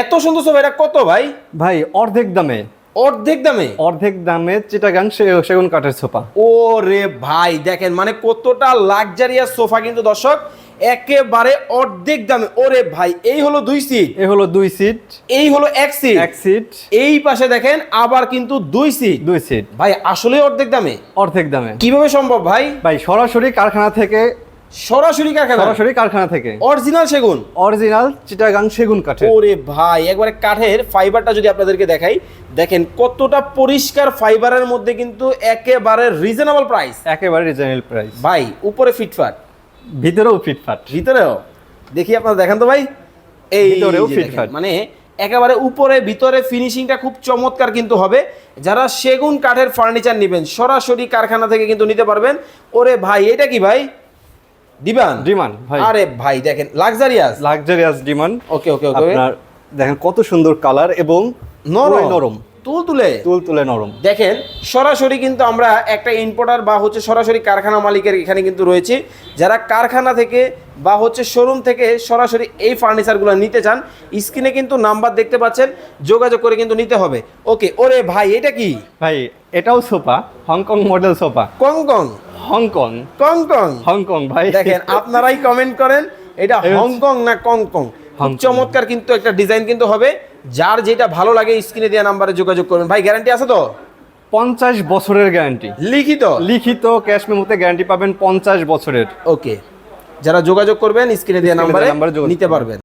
এত সুন্দর সোফা, এটা কত ভাই? ভাই অর্ধেক দামে, অর্ধেক দামে? অর্ধেক দামে চিটাগাং সেগুন কাঠের সোফা। ওরে ভাই দেখেন মানে কতটা লাক্সারিয়াস সোফা কিন্তু দর্শক, একেবারে অর্ধেক দামে। ওরে ভাই এই হলো 2 সিট, এই হলো 2 সিট, এই হলো 1 সিট, 1 সিট, এই পাশে দেখেন আবার কিন্তু 2 সিট। 2 সিট ভাই আসলে অর্ধেক দামে? অর্ধেক দামে। কিভাবে সম্ভব ভাই? ভাই সরাসরি কারখানা থেকে, সরাসরি কারখানা? সরাসরি কারখানা থেকে, অরিজিনাল সেগুন, অরিজিনাল চিটাগাং সেগুন কাঠের। ওরে ভাই একবারে কাঠের ফাইবারটা যদি আপনাদেরকে দেখাই, দেখেন কতটা পরিষ্কার ফাইবারের মধ্যে, কিন্তু একেবারে রিজনেবল প্রাইস, একেবারে রিজনেবল প্রাইস। ভাই উপরে ফিটফাট, ভিতরেও ফিটফাট, ভিতরেও দেখি আপনারা দেখেন তো ভাই, এই ভিতরেও যে দেখেন, ফিটফাট। মানে একেবারে উপরে ভিতরে ফিনিশিংটা খুব চমৎকার কিন্তু হবে। যারা সেগুন কাঠের ফার্নিচার নেবেন সরাসরি কারখানা থেকে কিন্তু নিতে পারবেন। ওরে ভাই এটা কি ভাই? ডিমান্ড? ডিমান্ড ভাই। আরে ভাই দেখেন লাক্সারিয়াস, লাক্সারিয়াস ডিমান্ড। ওকে ওকে ওকে। আপনার দেখেন কত সুন্দর কালার এবং নরম নরম, তুলতুলে, তুলতুলে নরম। দেখেন সরাসরি কিন্তু আমরা একটা ইম্পোর্টার বা হচ্ছে সরাসরি কারখানা মালিকের এখানে কিন্তু রয়েছে। যারা কারখানা থেকে বা হচ্ছে শোরুম থেকে সরাসরি এই ফার্নিচারগুলো নিতে চান, স্ক্রিনে কিন্তু নাম্বার দেখতে পাচ্ছেন, যোগাযোগ করে কিন্তু নিতে হবে। ওকে। ওরে ভাই এটা কি ভাই এটাও সোফা, হংকং মডেল সোফা। কংকং? হংকং, কংকং? হংকং ভাই। দেখেন আপনারাই কমেন্ট করেন এটা হংকং না কংকং। খুব চমৎকার কিন্তু একটা ডিজাইন কিন্তু হবে। যার যেটা ভালো লাগে স্ক্রিনে দেওয়া নাম্বারে যোগাযোগ করবেন। ভাই গ্যারান্টি আছে তো? 50 বছরের গ্যারান্টি, লিখিত? লিখিত ক্যাশ মেমোতে গ্যারান্টি পাবেন 50 বছরের। ওকে, যারা যোগাযোগ করবেন স্ক্রিনে দেওয়া নাম্বারে যোগাযোগ নিতে পারবেন।